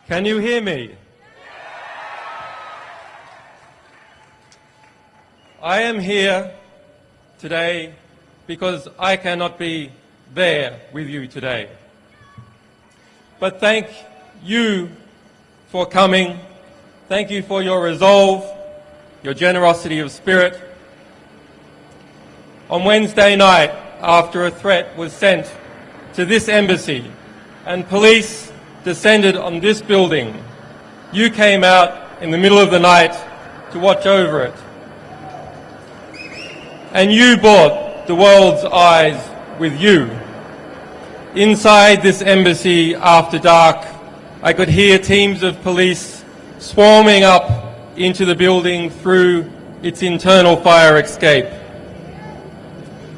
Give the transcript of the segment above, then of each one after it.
Can you hear me? I am here today because I cannot be there with you today. But thank you for coming. Thank you for your resolve, your generosity of spirit. On Wednesday night, after a threat was sent to this embassy and police descended on this building, you came out in the middle of the night to watch over it. And you brought the world's eyes with you. Inside this embassy after dark, I could hear teams of police swarming up into the building through its internal fire escape.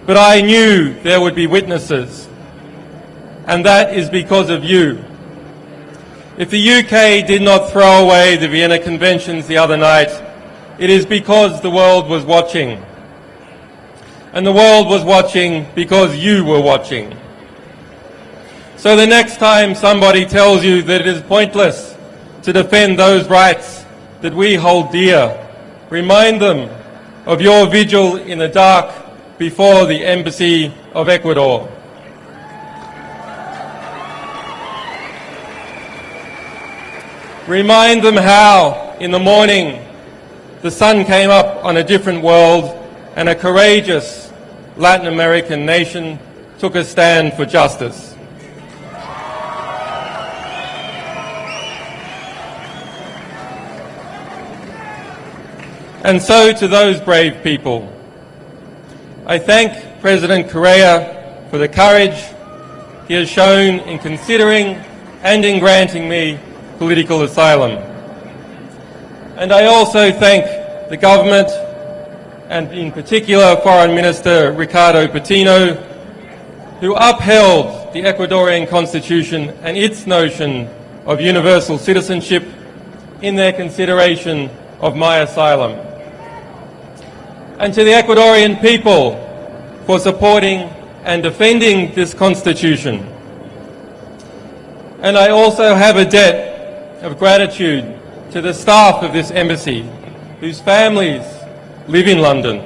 But I knew there would be witnesses, and that is because of you. If the UK did not throw away the Vienna Conventions the other night, it is because the world was watching. And the world was watching because you were watching. So the next time somebody tells you that it is pointless to defend those rights that we hold dear, remind them of your vigil in the dark before the Embassy of Ecuador. Remind them how, in the morning, the sun came up on a different world and a courageous Latin American nation took a stand for justice. And so to those brave people, I thank President Correa for the courage he has shown in considering and in granting me political asylum. And I also thank the government, and in particular Foreign Minister Ricardo Patino, who upheld the Ecuadorian Constitution and its notion of universal citizenship in their consideration of my asylum. And to the Ecuadorian people for supporting and defending this Constitution. And I also have a debt of gratitude to the staff of this embassy, whose families live in London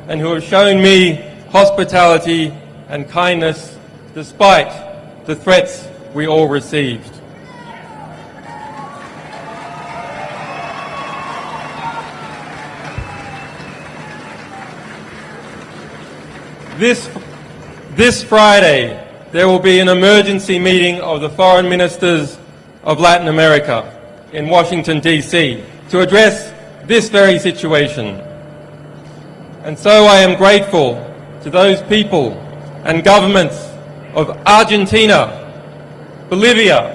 and who have shown me hospitality and kindness despite the threats we all received. This Friday, there will be an emergency meeting of the foreign ministers of Latin America in Washington, D.C. to address this very situation. And so I am grateful to those people and governments of Argentina, Bolivia,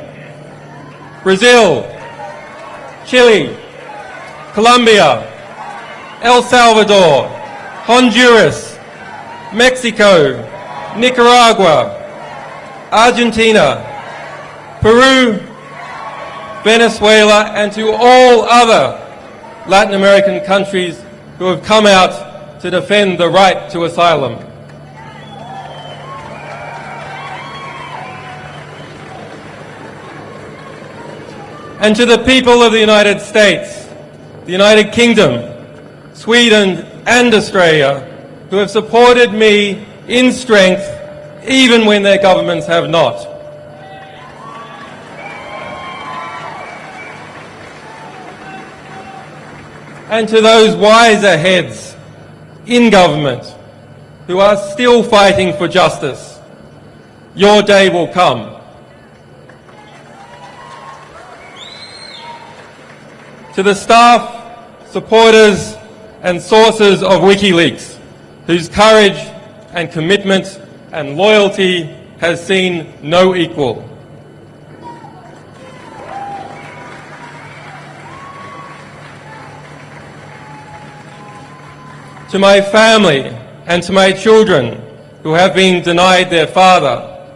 Brazil, Chile, Colombia, El Salvador, Honduras, Mexico, Nicaragua, Argentina, Peru, Venezuela, and to all other Latin American countries who have come out to defend the right to asylum. And to the people of the United States, the United Kingdom, Sweden, and Australia, who have supported me in strength even when their governments have not. And to those wiser heads in government who are still fighting for justice, your day will come. To the staff, supporters, and sources of WikiLeaks, whose courage and commitment and loyalty has seen no equal. To my family and to my children who have been denied their father,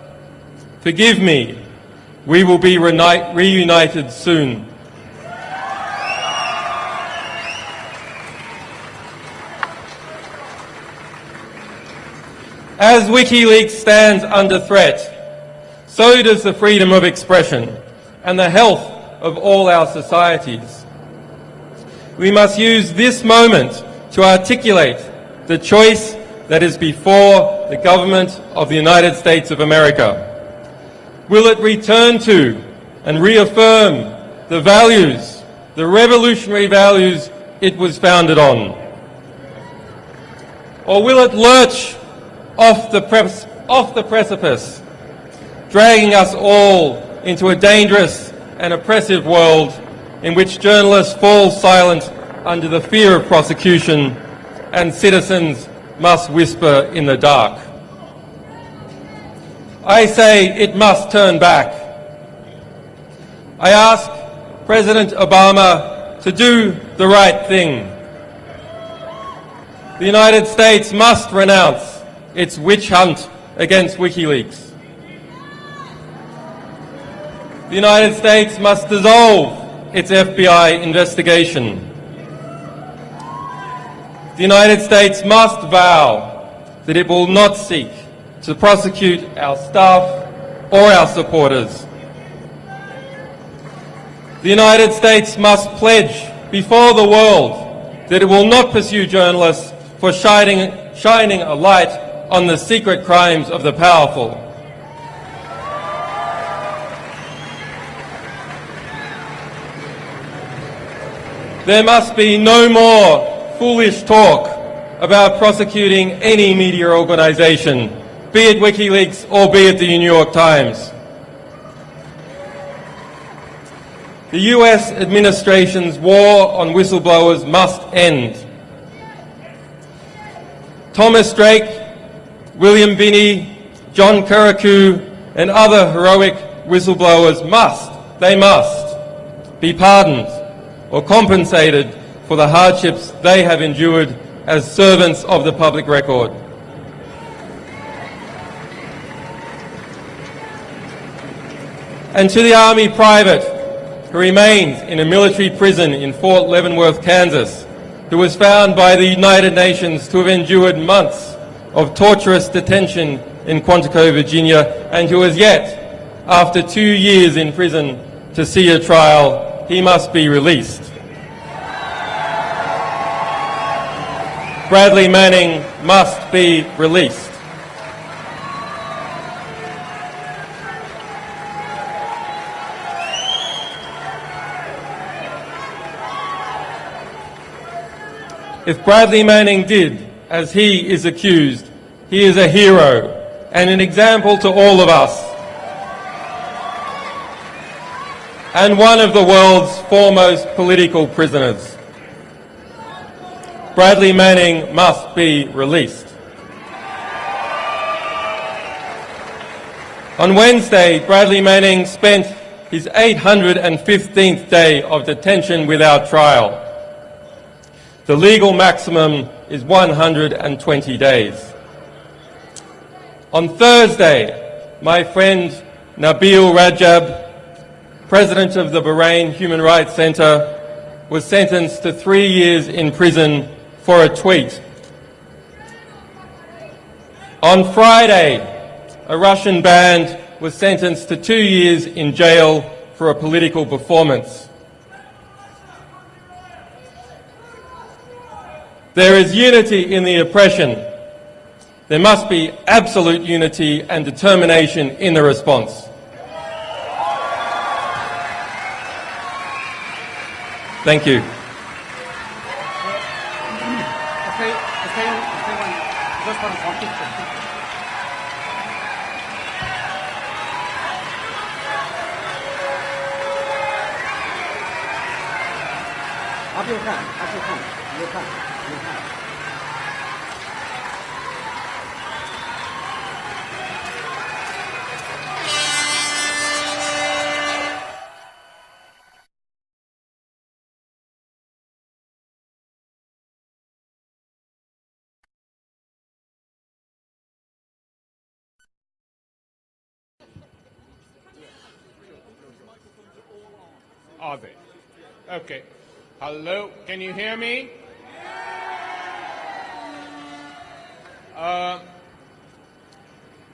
forgive me, we will be reunited soon. As WikiLeaks stands under threat, so does the freedom of expression and the health of all our societies. We must use this moment to articulate the choice that is before the government of the United States of America. Will it return to and reaffirm the values, the revolutionary values it was founded on? Or will it lurch off the precipice, dragging us all into a dangerous and oppressive world in which journalists fall silent under the fear of prosecution and citizens must whisper in the dark? I say it must turn back. I ask President Obama to do the right thing. The United States must renounce its witch hunt against WikiLeaks. The United States must dissolve its FBI investigation. The United States must vow that it will not seek to prosecute our staff or our supporters. The United States must pledge before the world that it will not pursue journalists for shining a light on the secret crimes of the powerful. There must be no more foolish talk about prosecuting any media organisation, be it WikiLeaks or be it the New York Times. The US administration's war on whistleblowers must end. Thomas Drake, William Binney, John Kirikou and other heroic whistleblowers must be pardoned or compensated for the hardships they have endured as servants of the public record. And to the Army private who remains in a military prison in Fort Leavenworth, Kansas, who was found by the United Nations to have endured months of torturous detention in Quantico, Virginia, and who has yet, after 2 years in prison, to see a trial, he must be released. Bradley Manning must be released. If Bradley Manning did as he is accused, he is a hero and an example to all of us, and one of the world's foremost political prisoners. Bradley Manning must be released. On Wednesday, Bradley Manning spent his 815th day of detention without trial. The legal maximum is 120 days. On Thursday, my friend Nabil Rajab, president of the Bahrain Human Rights Centre, was sentenced to 3 years in prison for a tweet. On Friday, a Russian band was sentenced to 2 years in jail for a political performance. There is unity in the oppression. There must be absolute unity and determination in the response. Thank you. Are they? Okay. Hello, can you hear me?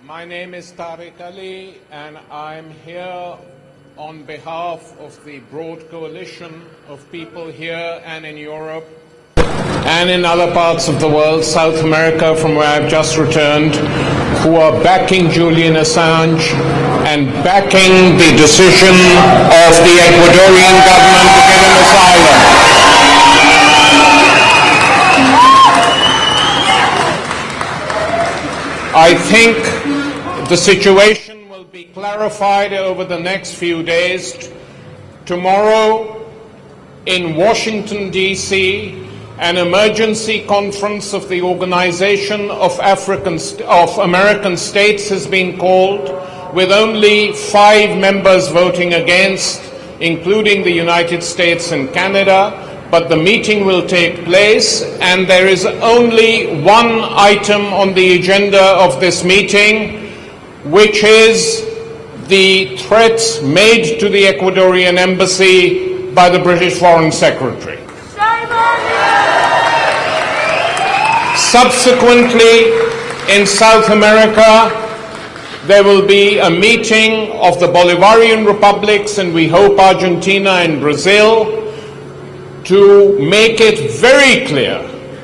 My name is Tariq Ali, and I'm here on behalf of the broad coalition of people here and in Europe and in other parts of the world, South America, from where I've just returned, who are backing Julian Assange and backing the decision of the Ecuadorian government to give him asylum. I think the situation will be clarified over the next few days. Tomorrow in Washington, D.C., an emergency conference of the Organization of American States has been called, with only 5 members voting against, including the United States and Canada. But the meeting will take place, and there is only one item on the agenda of this meeting, which is the threats made to the Ecuadorian embassy by the British Foreign Secretary. Subsequently, in South America, there will be a meeting of the Bolivarian republics, and we hope Argentina and Brazil, to make it very clear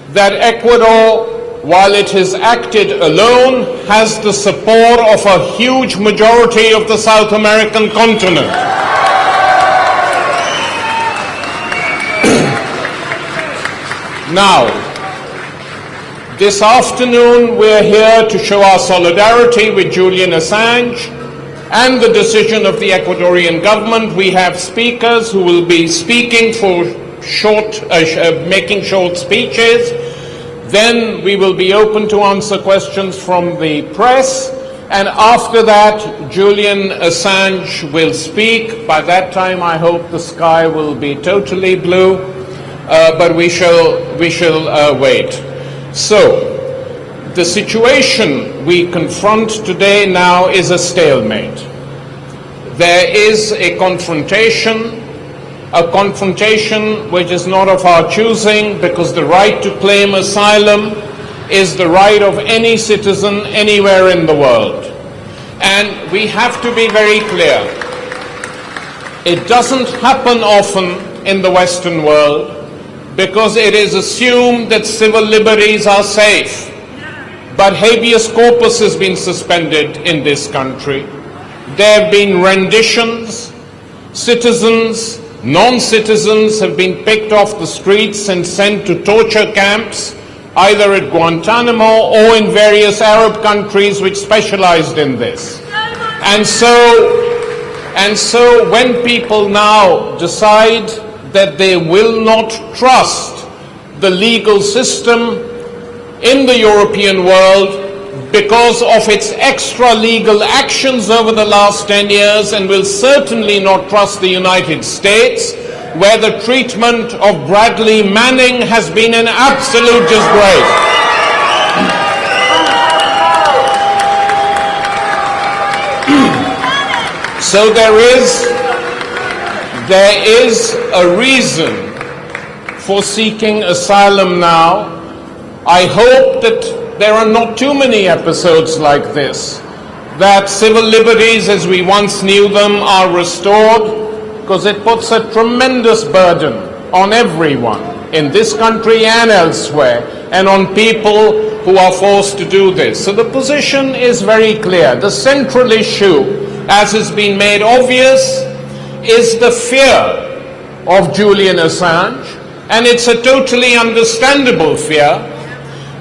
that Ecuador, while it has acted alone, has the support of a huge majority of the South American continent. Now, this afternoon we're here to show our solidarity with Julian Assange and the decision of the Ecuadorian government. We have speakers who will be speaking for making short speeches. Then we will be open to answer questions from the press, and after that Julian Assange will speak. By that time I hope the sky will be totally blue, but we shall wait. So the situation we confront today now is a stalemate. There is a confrontation which is not of our choosing, because the right to claim asylum is the right of any citizen anywhere in the world. And we have to be very clear. It doesn't happen often in the Western world, because it is assumed that civil liberties are safe. But habeas corpus has been suspended in this country. There have been renditions. Citizens, non-citizens have been picked off the streets and sent to torture camps, either at Guantanamo or in various Arab countries which specialized in this. And so when people now decide that they will not trust the legal system in the European world because of its extra-legal actions over the last 10 years, and will certainly not trust the United States, where the treatment of Bradley Manning has been an absolute disgrace. So there is a reason for seeking asylum now. I hope that there are not too many episodes like this, that civil liberties as we once knew them are restored, because it puts a tremendous burden on everyone in this country and elsewhere, and on people who are forced to do this. So the position is very clear. The central issue, as has been made obvious, is the fear of Julian Assange, and it's a totally understandable fear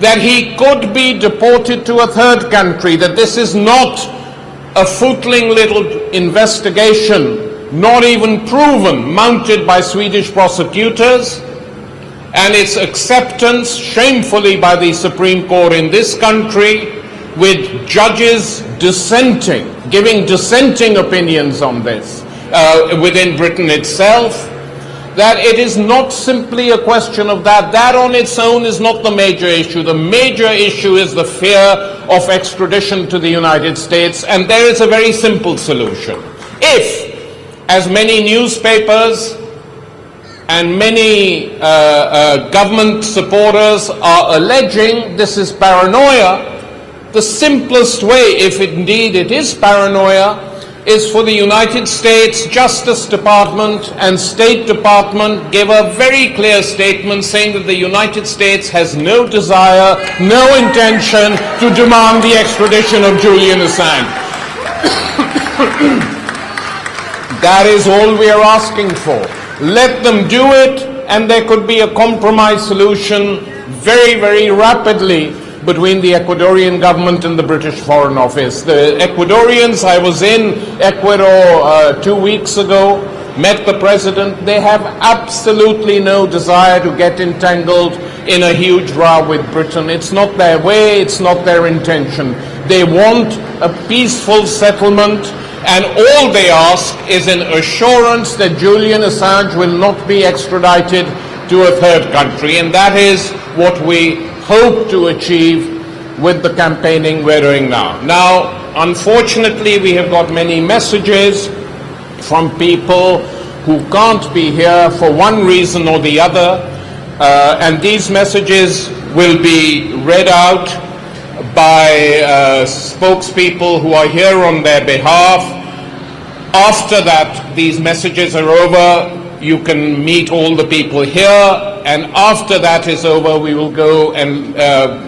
that he could be deported to a third country, that this is not a footling little investigation, not even proven, mounted by Swedish prosecutors, and its acceptance shamefully by the Supreme Court in this country, with judges dissenting, giving dissenting opinions on this within Britain itself. That it is not simply a question of that. That on its own is not the major issue. The major issue is the fear of extradition to the United States, and there is a very simple solution. If, as many newspapers and many government supporters are alleging, this is paranoia, the simplest way, if indeed it is paranoia, is for the United States Justice Department and State Department give a very clear statement saying that the United States has no desire, no intention to demand the extradition of Julian Assange. That is all we are asking for. Let them do it, and there could be a compromise solution very, very rapidly between the Ecuadorian government and the British Foreign Office. The Ecuadorians, I was in Ecuador 2 weeks ago, met the president. They have absolutely no desire to get entangled in a huge row with Britain. It's not their way, it's not their intention. They want a peaceful settlement, and all they ask is an assurance that Julian Assange will not be extradited to a third country, and that is what we hope to achieve with the campaigning we're doing now. Now, unfortunately, we have got many messages from people who can't be here for one reason or the other, and these messages will be read out by spokespeople who are here on their behalf. After that, these messages are over, you can meet all the people here, and after that is over, we will go and,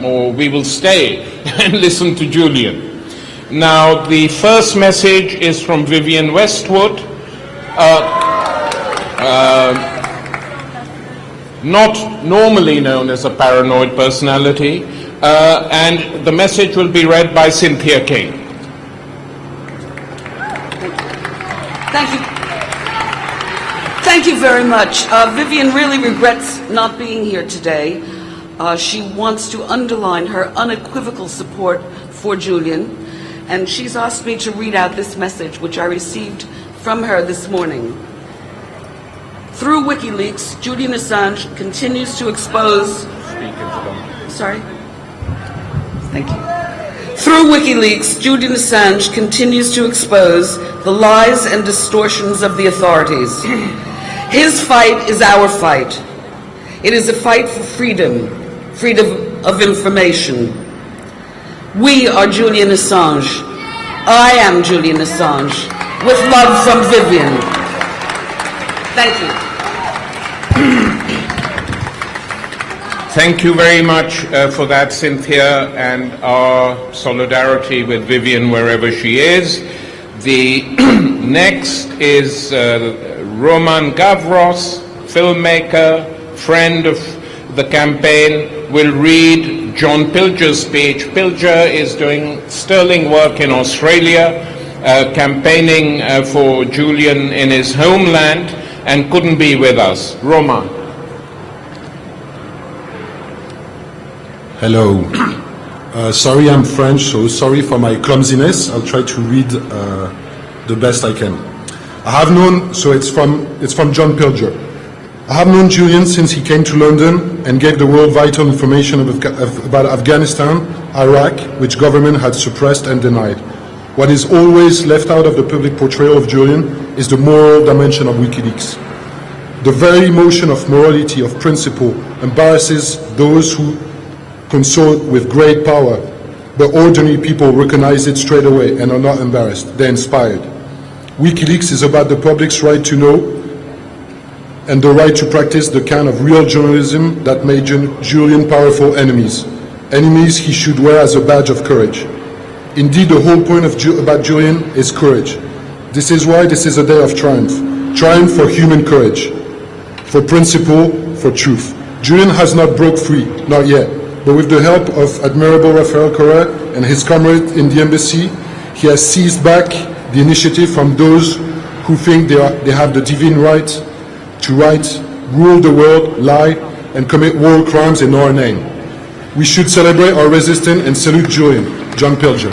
or we will stay and listen to Julian. Now, the first message is from Vivienne Westwood, not normally known as a paranoid personality, and the message will be read by Cynthia King. Thank you. Thank you very much. Vivian really regrets not being here today. She wants to underline her unequivocal support for Julian, and she's asked me to read out this message, which I received from her this morning. Through WikiLeaks, Julian Assange continues to expose... Sorry? Thank you. Through WikiLeaks, Julian Assange continues to expose the lies and distortions of the authorities. His fight is our fight. It is a fight for freedom, freedom of information. We are Julian Assange. I am Julian Assange. With love from Vivian. Thank you. Thank you very much for that, Cynthia, and our solidarity with Vivian wherever she is. The next is Roman Gavros, filmmaker, friend of the campaign, will read John Pilger's speech. Pilger is doing sterling work in Australia, campaigning for Julian in his homeland, and couldn't be with us. Roman. Hello. Sorry, I'm French, so sorry for my clumsiness. I'll try to read the best I can. I have known, so it's from John Pilger. I have known Julian since he came to London and gave the world vital information about Afghanistan, Iraq, which government had suppressed and denied. What is always left out of the public portrayal of Julian is the moral dimension of WikiLeaks. The very emotion of morality, of principle, embarrasses those who consort with great power, but ordinary people recognize it straight away and are not embarrassed. They're inspired. WikiLeaks is about the public's right to know and the right to practice the kind of real journalism that made Julian powerful enemies. Enemies he should wear as a badge of courage. Indeed, the whole point about Julian is courage. This is why this is a day of triumph. Triumph for human courage, for principle, for truth. Julian has not broke free, not yet. But with the help of Admiral Rafael Correa and his comrades in the embassy, he has seized back the initiative from those who think they have the divine right to rule the world, lie, and commit war crimes in our name. We should celebrate our resistance and salute Julian. John Pilger.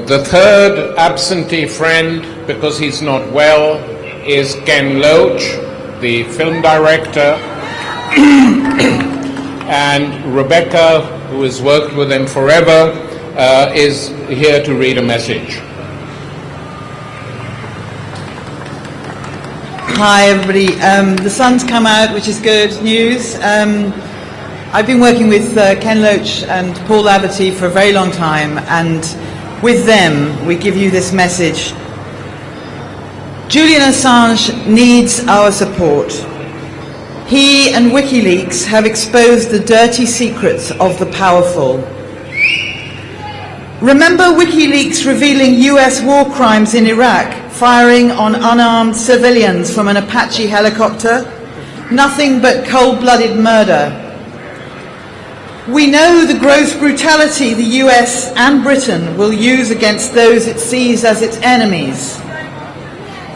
The third absentee friend, because he's not well, is Ken Loach, the film director, and Rebecca, who has worked with him forever, is here to read a message. Hi, everybody. The sun's come out, which is good news. I've been working with Ken Loach and Paul Laverty for a very long time, and with them, we give you this message. Julian Assange needs our support. He and WikiLeaks have exposed the dirty secrets of the powerful. Remember WikiLeaks revealing US war crimes in Iraq, firing on unarmed civilians from an Apache helicopter? Nothing but cold-blooded murder. We know the gross brutality the US and Britain will use against those it sees as its enemies.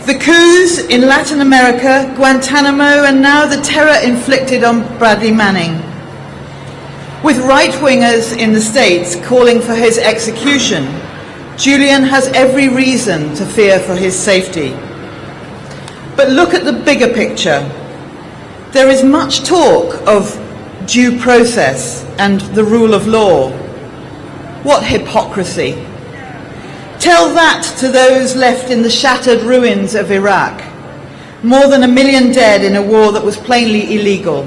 The coups in Latin America, Guantanamo, and now the terror inflicted on Bradley Manning. With right-wingers in the States calling for his execution, Julian has every reason to fear for his safety. But look at the bigger picture. There is much talk of due process and the rule of law. What hypocrisy! Tell that to those left in the shattered ruins of Iraq. More than 1 million dead in a war that was plainly illegal.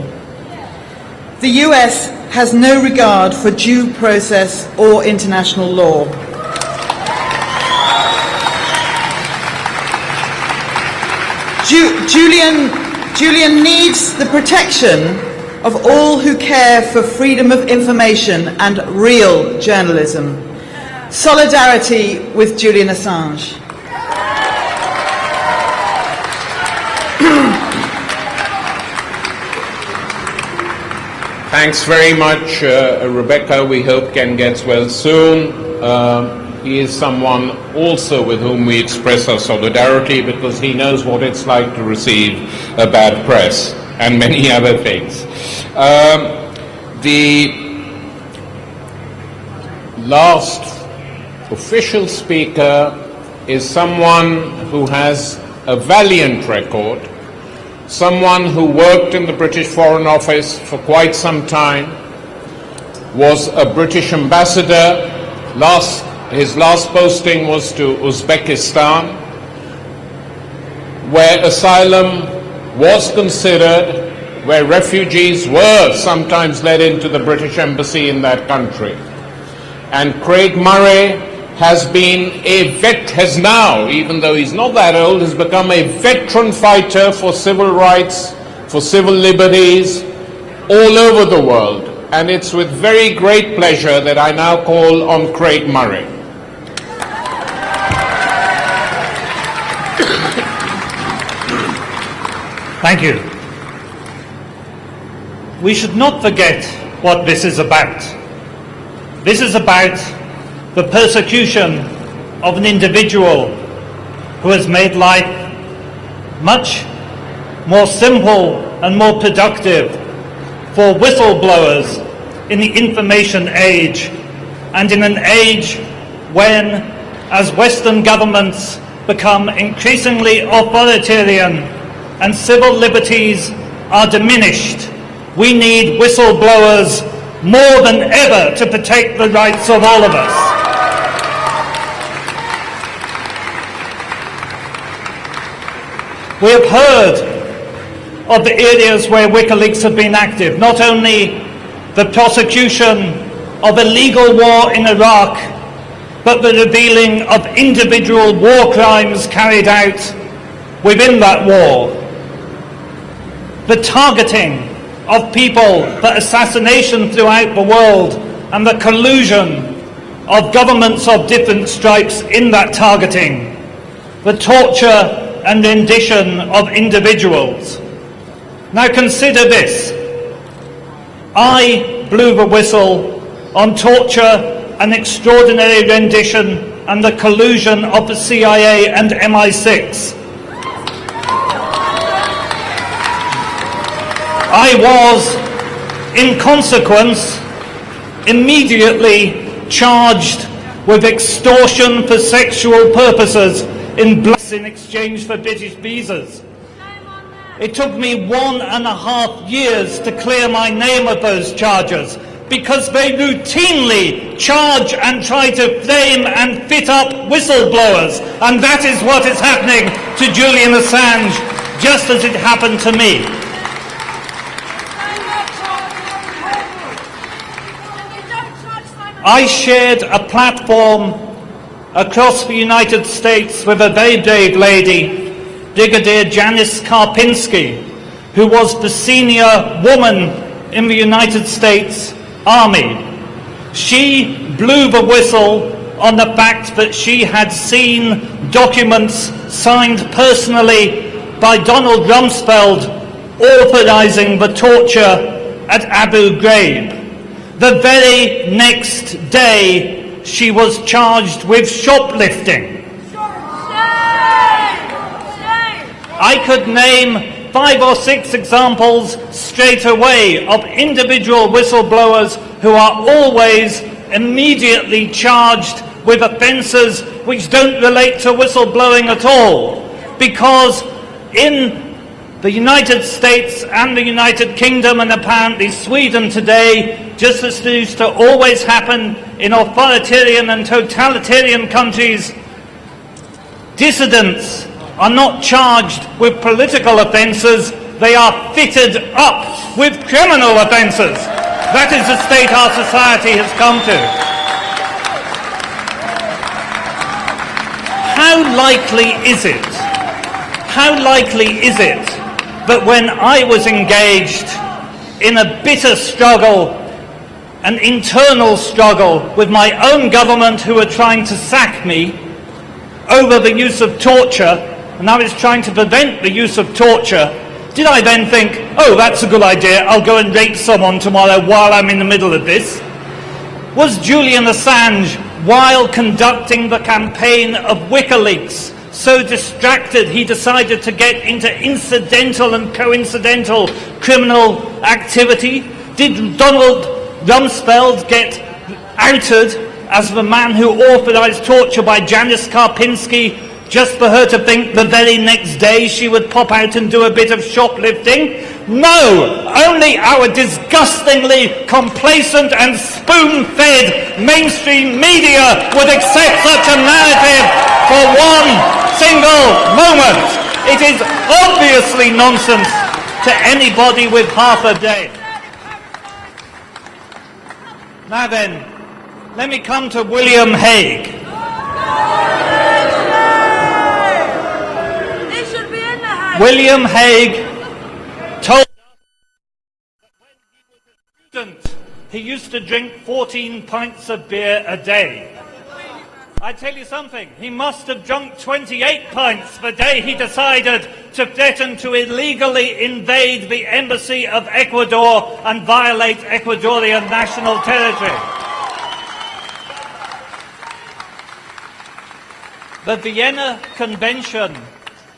The US has no regard for due process or international law. Julian needs the protection of all who care for freedom of information and real journalism. Solidarity with Julian Assange. Thanks very much, Rebecca. We hope Ken gets well soon. He is someone also with whom we express our solidarity because he knows what it's like to receive a bad press and many other things. The last official speaker is someone who has a valiant record, someone who worked in the British Foreign Office for quite some time, was a British ambassador. His last posting was to Uzbekistan, where asylum was considered, where refugees were sometimes led into the British embassy in that country. And Craig Murray has now, even though he's not that old, has become a veteran fighter for civil rights, for civil liberties, all over the world. And it's with very great pleasure that I now call on Craig Murray. Thank you. We should not forget what this is about. This is about the persecution of an individual who has made life much more simple and more productive for whistleblowers in the information age, and in an age when, as Western governments become increasingly authoritarian and civil liberties are diminished, we need whistleblowers more than ever to protect the rights of all of us. We have heard of the areas where WikiLeaks have been active, not only the prosecution of illegal war in Iraq, but the revealing of individual war crimes carried out within that war. The targeting of people for assassination throughout the world, and the collusion of governments of different stripes in that targeting, the torture and rendition of individuals. Now consider this. I blew the whistle on torture and extraordinary rendition and the collusion of the CIA and MI6. I was, in consequence, immediately charged with extortion for sexual purposes in exchange for British visas. It took me 1.5 years to clear my name of those charges, because they routinely charge and try to frame and fit up whistleblowers, and that is what is happening to Julian Assange just as it happened to me. I shared a platform across the United States with a very brave lady, Brigadier Janice Karpinski, who was the senior woman in the United States Army. She blew the whistle on the fact that she had seen documents signed personally by Donald Rumsfeld authorizing the torture at Abu Ghraib. The very next day, she was charged with shoplifting. I could name 5 or 6 examples straight away of individual whistleblowers who are always immediately charged with offences which don't relate to whistleblowing at all, because in the United States and the United Kingdom and apparently Sweden today, just as it used to always happen in authoritarian and totalitarian countries, dissidents are not charged with political offences, they are fitted up with criminal offences. That is the state our society has come to. How likely is it that when I was engaged in a bitter struggle, an internal struggle with my own government who were trying to sack me over the use of torture, and I was trying to prevent the use of torture, did I then think, oh, that's a good idea, I'll go and rape someone tomorrow while I'm in the middle of this? Was Julian Assange, while conducting the campaign of WikiLeaks, so distracted he decided to get into incidental and coincidental criminal activity? Did Donald Rumsfeld get outed as the man who authorized torture by Janice Karpinski just for her to think the very next day she would pop out and do a bit of shoplifting? No! Only our disgustingly complacent and spoon-fed mainstream media would accept such a narrative for one single moment. It is obviously nonsense to anybody with half a day. Now then, let me come to William Hague. William Hague told us that when he was a student, he used to drink 14 pints of beer a day. I tell you something, he must have drunk 28 pints the day he decided to threaten to illegally invade the embassy of Ecuador and violate Ecuadorian national territory. The Vienna Convention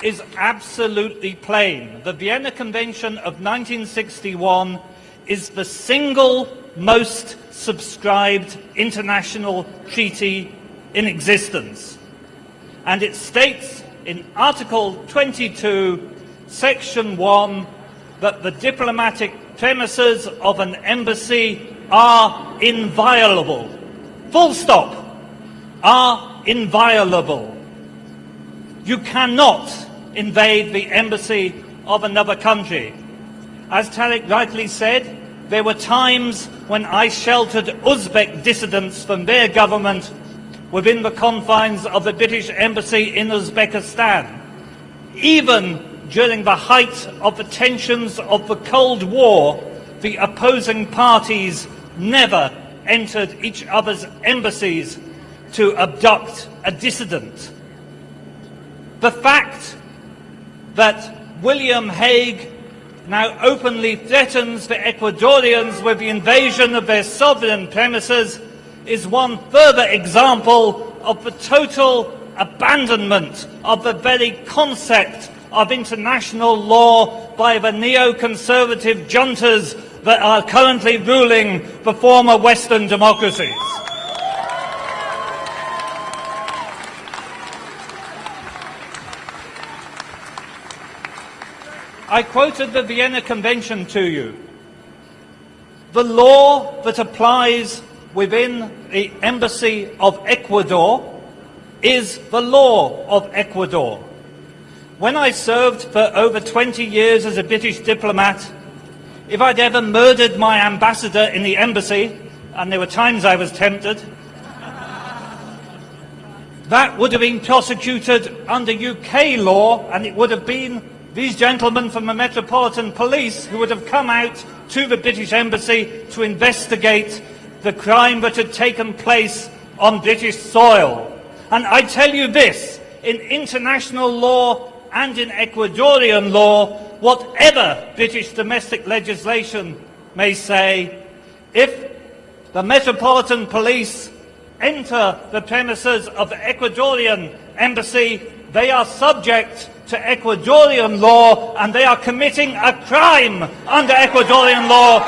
is absolutely plain. The Vienna Convention of 1961 is the single most subscribed international treaty in existence. And it states in Article 22, Section 1, that the diplomatic premises of an embassy are inviolable. Full stop. Are inviolable. You cannot invade the embassy of another country. As Tariq rightly said, there were times when I sheltered Uzbek dissidents from their government within the confines of the British Embassy in Uzbekistan. Even during the height of the tensions of the Cold War, the opposing parties never entered each other's embassies to abduct a dissident. The fact that William Hague now openly threatens the Ecuadorians with the invasion of their sovereign premises is one further example of the total abandonment of the very concept of international law by the neoconservative juntas that are currently ruling the former Western democracies. I quoted the Vienna Convention to you. The law that applies within the Embassy of Ecuador is the law of Ecuador. when I served for over 20 years as a British diplomat, if I'd ever murdered my ambassador in the embassy, and there were times I was tempted, that would have been prosecuted under UK law, and it would have been these gentlemen from the Metropolitan Police who would have come out to the British Embassy to investigate the crime that had taken place on British soil. And I tell you this, in international law and in Ecuadorian law, whatever British domestic legislation may say, if the Metropolitan Police enter the premises of the Ecuadorian embassy, they are subject to Ecuadorian law, and they are committing a crime under Ecuadorian law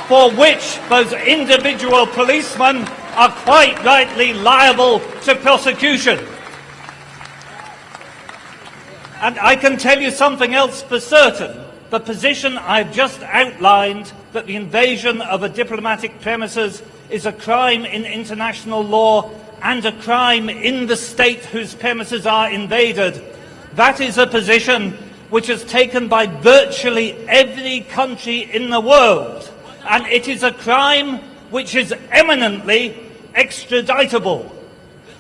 for which those individual policemen are quite rightly liable to prosecution. And I can tell you something else for certain. The position I've just outlined, that the invasion of a diplomatic premises is a crime in international law and a crime in the state whose premises are invaded, that is a position which is taken by virtually every country in the world. And it is a crime which is eminently extraditable.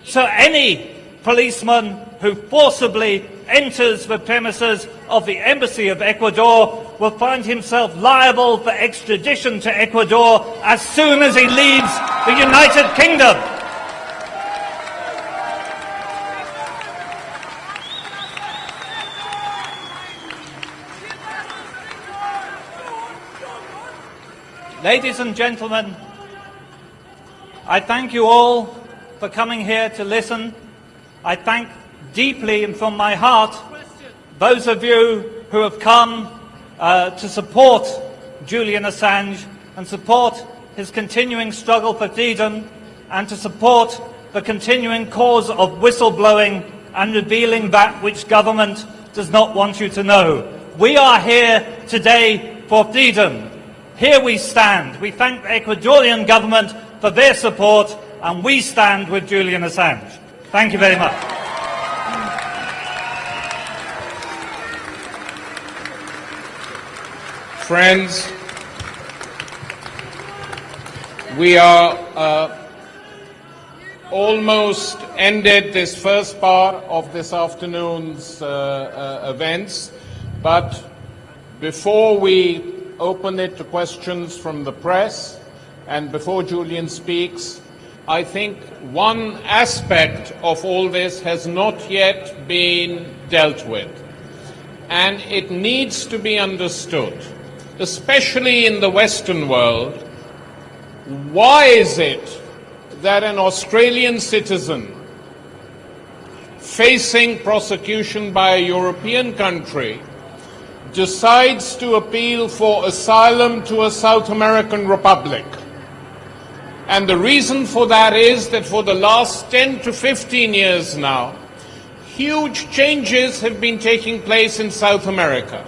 So any policeman who forcibly enters the premises of the Embassy of Ecuador will find himself liable for extradition to Ecuador as soon as he leaves the United Kingdom. Ladies and gentlemen, I thank you all for coming here to listen. I thank deeply and from my heart those of you who have come to support Julian Assange and support his continuing struggle for freedom and to support the continuing cause of whistleblowing and revealing that which government does not want you to know. We are here today for freedom. Here we stand. We thank the Ecuadorian government for their support, and we stand with Julian Assange. Thank you very much. Friends, we are almost ended this first part of this afternoon's events, but before we open it to questions from the press and before Julian speaks, I think one aspect of all this has not yet been dealt with, and it needs to be understood, especially in the Western world. Why is it that an Australian citizen facing prosecution by a European country decides to appeal for asylum to a South American republic? And the reason for that is that for the last 10 to 15 years now, huge changes have been taking place in South America.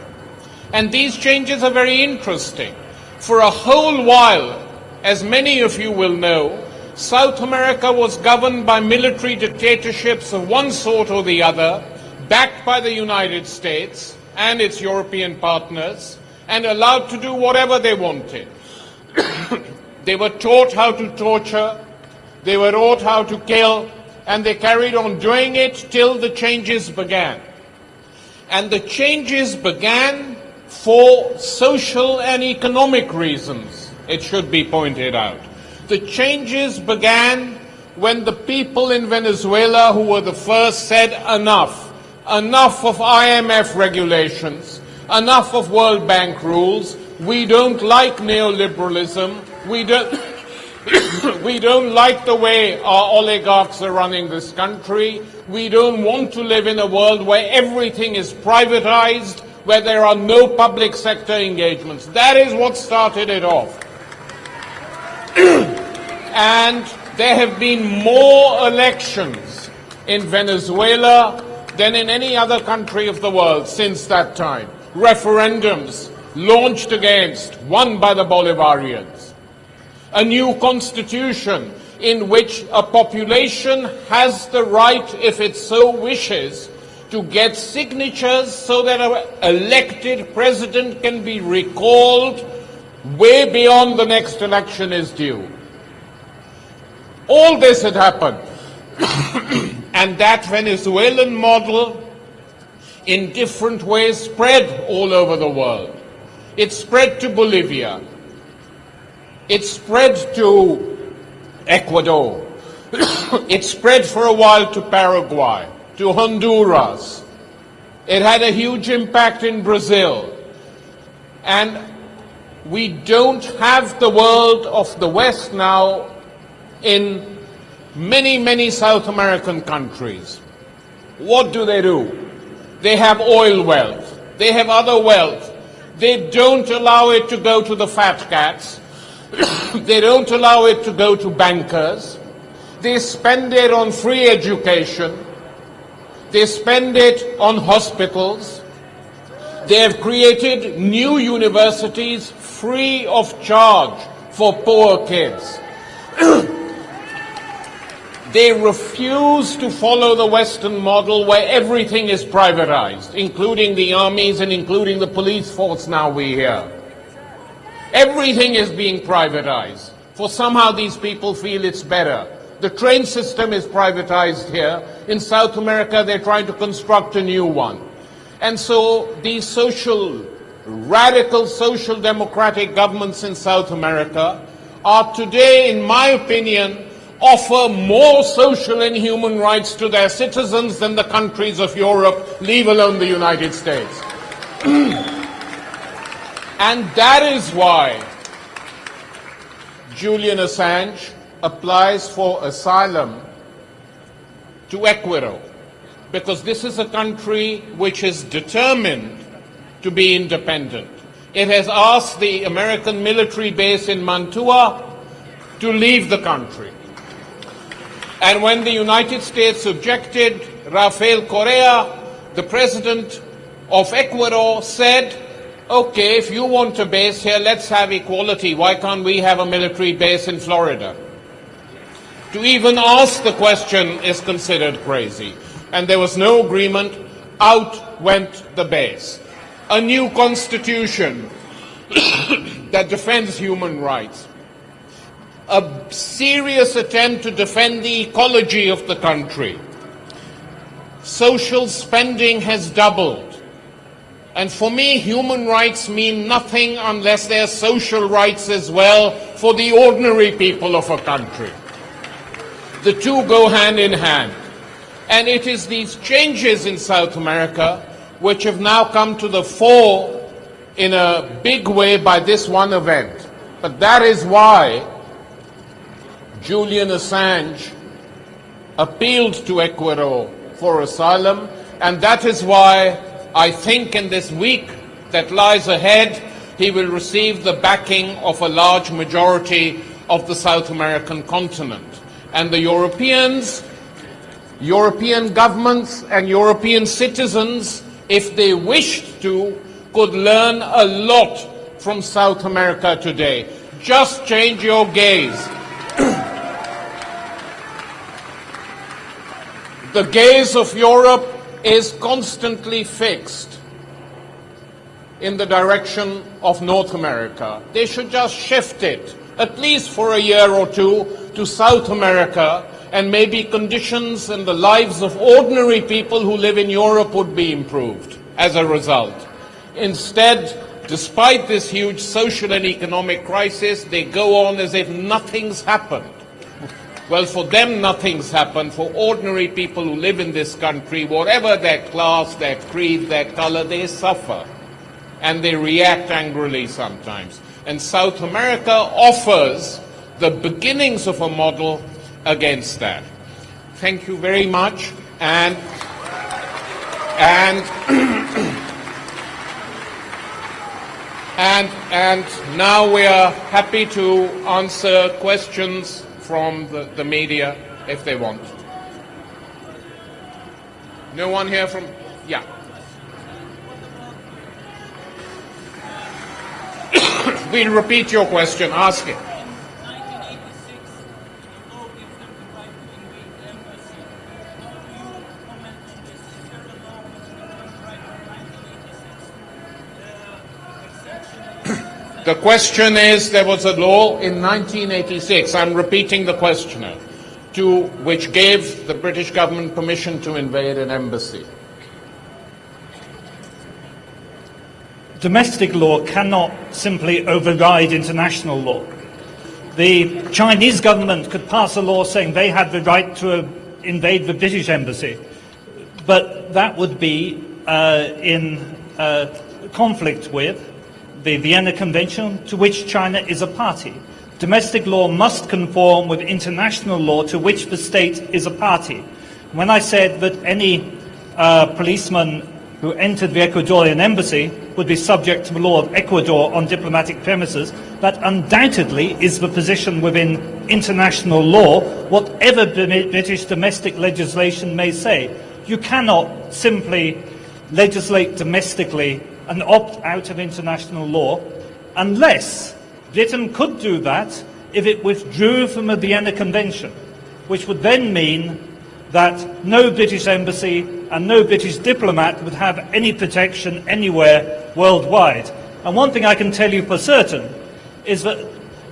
And these changes are very interesting. For a whole while, as many of you will know, South America was governed by military dictatorships of one sort or the other, backed by the United States and its European partners, and allowed to do whatever they wanted. They were taught how to torture, they were taught how to kill, and they carried on doing it till the changes began. And the changes began for social and economic reasons, it should be pointed out. The changes began when the people in Venezuela, who were the first, said enough. Enough of IMF regulations, enough of World Bank rules. We don't like neoliberalism. We don't like the way our oligarchs are running this country. We don't want to live in a world where everything is privatized, where there are no public sector engagements. That is what started it off. And there have been more elections in Venezuela than in any other country of the world since that time. Referendums launched against, won by the Bolivarians. A new constitution in which a population has the right, if it so wishes, to get signatures so that an elected president can be recalled way beyond the next election is due. All this had happened. And that Venezuelan model in different ways spread all over the world. It spread to Bolivia. It spread to Ecuador. It spread for a while to Paraguay, to Honduras. It had a huge impact in Brazil. And we don't have the world of the West now in many, many South American countries. What do? They have oil wealth. They have other wealth. They don't allow it to go to the fat cats. They don't allow it to go to bankers. They spend it on free education. They spend it on hospitals. They have created new universities free of charge for poor kids. They refuse to follow the Western model where everything is privatized, including the armies and including the police force now we hear. Everything is being privatized, for somehow these people feel it's better. The train system is privatized here. In South America, they're trying to construct a new one. And so these radical social democratic governments in South America are today, in my opinion, offer more social and human rights to their citizens than the countries of Europe, leave alone the United States. And that is why Julian Assange applies for asylum to Ecuador, because this is a country which is determined to be independent. It has asked the American military base in Mantua to leave the country. And when the United States objected, Rafael Correa, the president of Ecuador, said, okay, if you want a base here, let's have equality. Why can't we have a military base in Florida? To even ask the question is considered crazy. And there was no agreement. Out went the base. A new constitution that defends human rights. A serious attempt to defend the ecology of the country. Social spending has doubled. And for me, human rights mean nothing unless there are social rights as well for the ordinary people of a country. The two go hand in hand. And it is these changes in South America which have now come to the fore in a big way by this one event. But that is why Julian Assange appealed to Ecuador for asylum, and that is why I think in this week that lies ahead, he will receive the backing of a large majority of the South American continent. And the Europeans, European governments and European citizens, if they wished to, could learn a lot from South America today. Just change your gaze. The gaze of Europe is constantly fixed in the direction of North America. They should just shift it, at least for a year or two, to South America, and maybe conditions and the lives of ordinary people who live in Europe would be improved as a result. Instead, despite this huge social and economic crisis, they go on as if nothing's happened. Well, for them, nothing's happened. For ordinary people who live in this country, whatever their class, their creed, their color, they suffer. And they react angrily sometimes. And South America offers the beginnings of a model against that. Thank you very much. And now we are happy to answer questions from the media, if they want. No one here from... Yeah. We'll repeat your question. Ask it. The question is, there was a law in 1986, I'm repeating the questioner, which gave the British government permission to invade an embassy. Domestic law cannot simply override international law. The Chinese government could pass a law saying they had the right to invade the British embassy, but that would be in conflict with the Vienna Convention, to which China is a party. Domestic law must conform with international law to which the state is a party. When I said that any policeman who entered the Ecuadorian embassy would be subject to the law of Ecuador on diplomatic premises, that undoubtedly is the position within international law, whatever British domestic legislation may say. You cannot simply legislate domestically and opt out of international law unless Britain could do that if it withdrew from the Vienna Convention, which would then mean that no British embassy and no British diplomat would have any protection anywhere worldwide. And one thing I can tell you for certain is that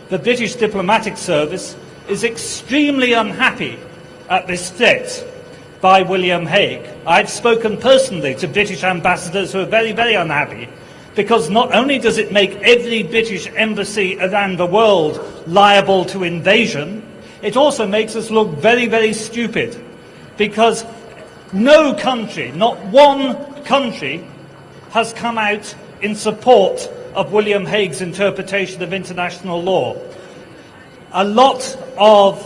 the British diplomatic service is extremely unhappy at this threat by William Hague. I've spoken personally to British ambassadors who are very, very unhappy, because not only does it make every British embassy around the world liable to invasion, it also makes us look very, very stupid, because no country, not one country, has come out in support of William Hague's interpretation of international law. A lot of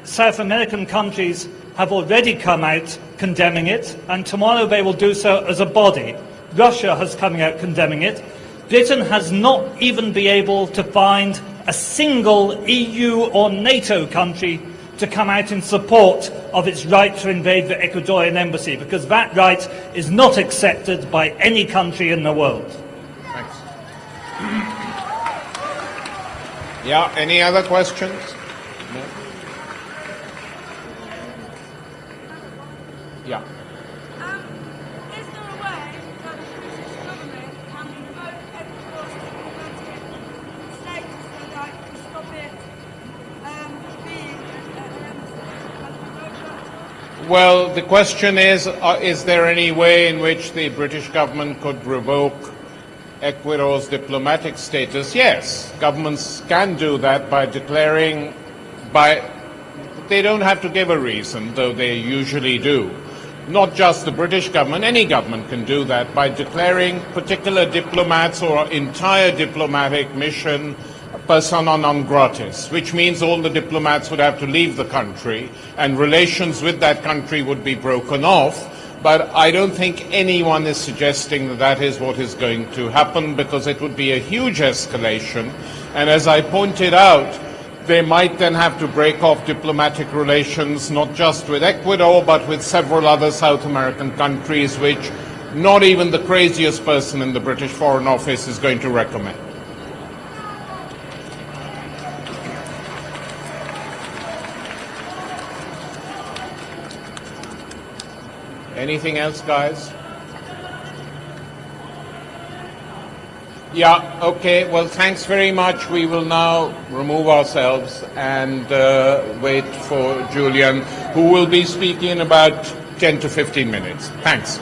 South American countries have already come out condemning it, and tomorrow they will do so as a body. Russia has come out condemning it. Britain has not even been able to find a single EU or NATO country to come out in support of its right to invade the Ecuadorian embassy, because that right is not accepted by any country in the world. Thanks. Yeah, any other questions? No? Yeah. Is there a way that the British government can revoke Ecuador's diplomatic status so that it can stop it being an embassy? Well, the question is there any way in which the British government could revoke Ecuador's diplomatic status? Yes, governments can do that by declaring, they don't have to give a reason, though they usually do. Not just the British government, any government can do that by declaring particular diplomats or entire diplomatic mission persona non gratis, which means all the diplomats would have to leave the country and relations with that country would be broken off. But I don't think anyone is suggesting that that is what is going to happen, because it would be a huge escalation. And as I pointed out, they might then have to break off diplomatic relations not just with Ecuador but with several other South American countries, which not even the craziest person in the British Foreign Office is going to recommend. Anything else, guys? Yeah, okay. Well, thanks very much. We will now remove ourselves and wait for Julian, who will be speaking in about 10 to 15 minutes. Thanks.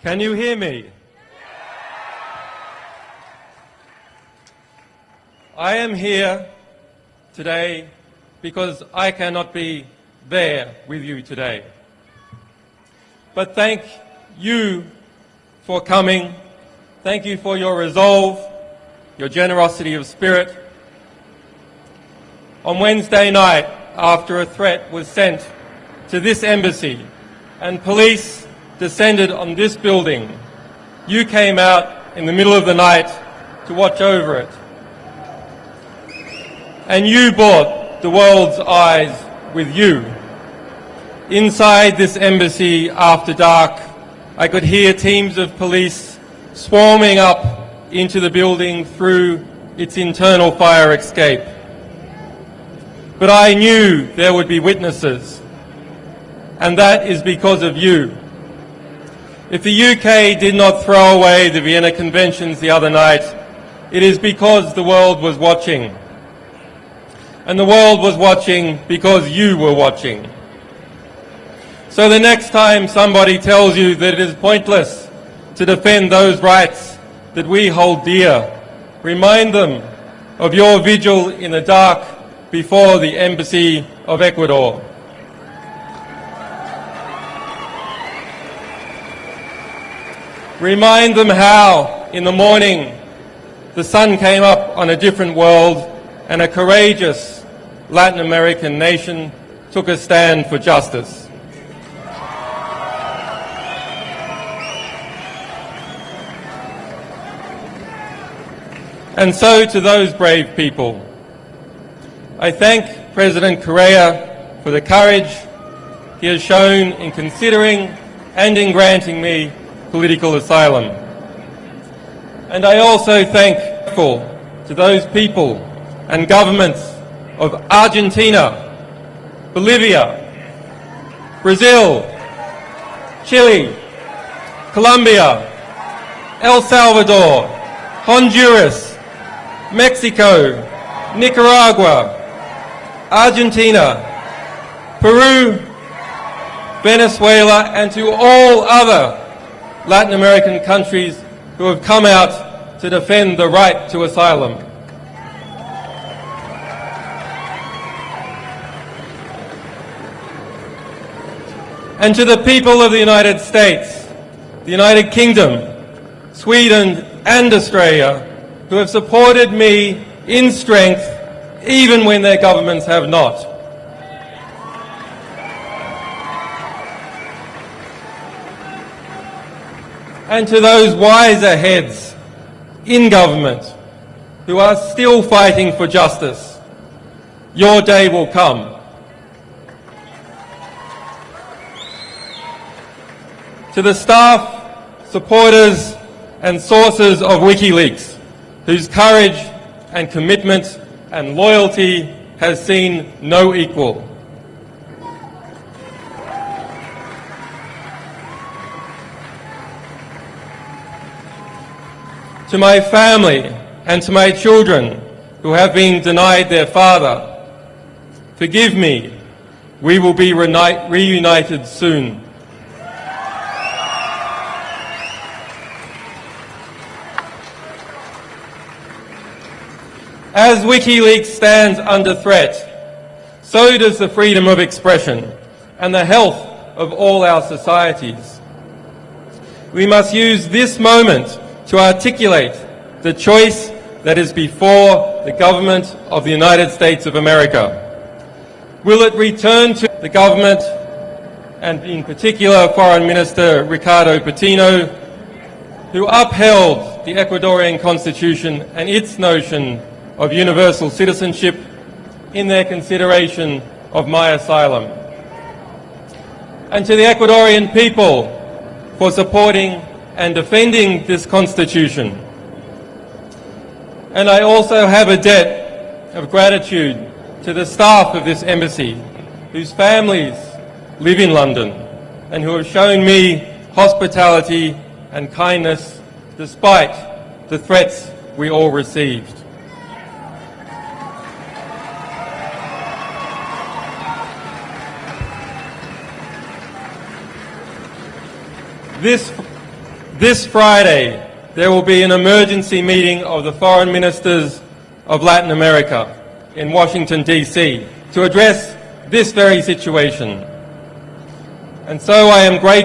Can you hear me? I am here today because I cannot be there with you today. But thank you for coming. Thank you for your resolve, your generosity of spirit. On Wednesday night, after a threat was sent to this embassy and police descended on this building, you came out in the middle of the night to watch over it. And you brought the world's eyes with you. Inside this embassy after dark, I could hear teams of police swarming up into the building through its internal fire escape. But I knew there would be witnesses, and that is because of you. If the UK did not throw away the Vienna Conventions the other night, it is because the world was watching. And the world was watching because you were watching. So the next time somebody tells you that it is pointless to defend those rights that we hold dear, remind them of your vigil in the dark before the Embassy of Ecuador. Remind them how, in the morning, the sun came up on a different world and a courageous Latin American nation took a stand for justice. And so to those brave people, I thank President Correa for the courage he has shown in considering and in granting me political asylum. And I also thank to those people and governments of Argentina, Bolivia, Brazil, Chile, Colombia, El Salvador, Honduras, Mexico, Nicaragua, Argentina, Peru, Venezuela, and to all other Latin American countries who have come out to defend the right to asylum. And to the people of the United States, the United Kingdom, Sweden and Australia, who have supported me in strength even when their governments have not. And to those wiser heads in government who are still fighting for justice, your day will come. To the staff, supporters and sources of WikiLeaks, whose courage and commitment and loyalty has seen no equal. To my family and to my children who have been denied their father, forgive me, we will be reunited soon. As WikiLeaks stands under threat, so does the freedom of expression and the health of all our societies. We must use this moment to articulate the choice that is before the government of the United States of America. Will it return to the government, and in particular Foreign Minister Ricardo Patino, who upheld the Ecuadorian Constitution and its notion of universal citizenship in their consideration of my asylum? And to the Ecuadorian people for supporting and defending this Constitution. And I also have a debt of gratitude to the staff of this embassy, whose families live in London and who have shown me hospitality and kindness despite the threats we all received. This Friday, there will be an emergency meeting of the foreign ministers of Latin America in Washington, D.C. to address this very situation. And so I am grateful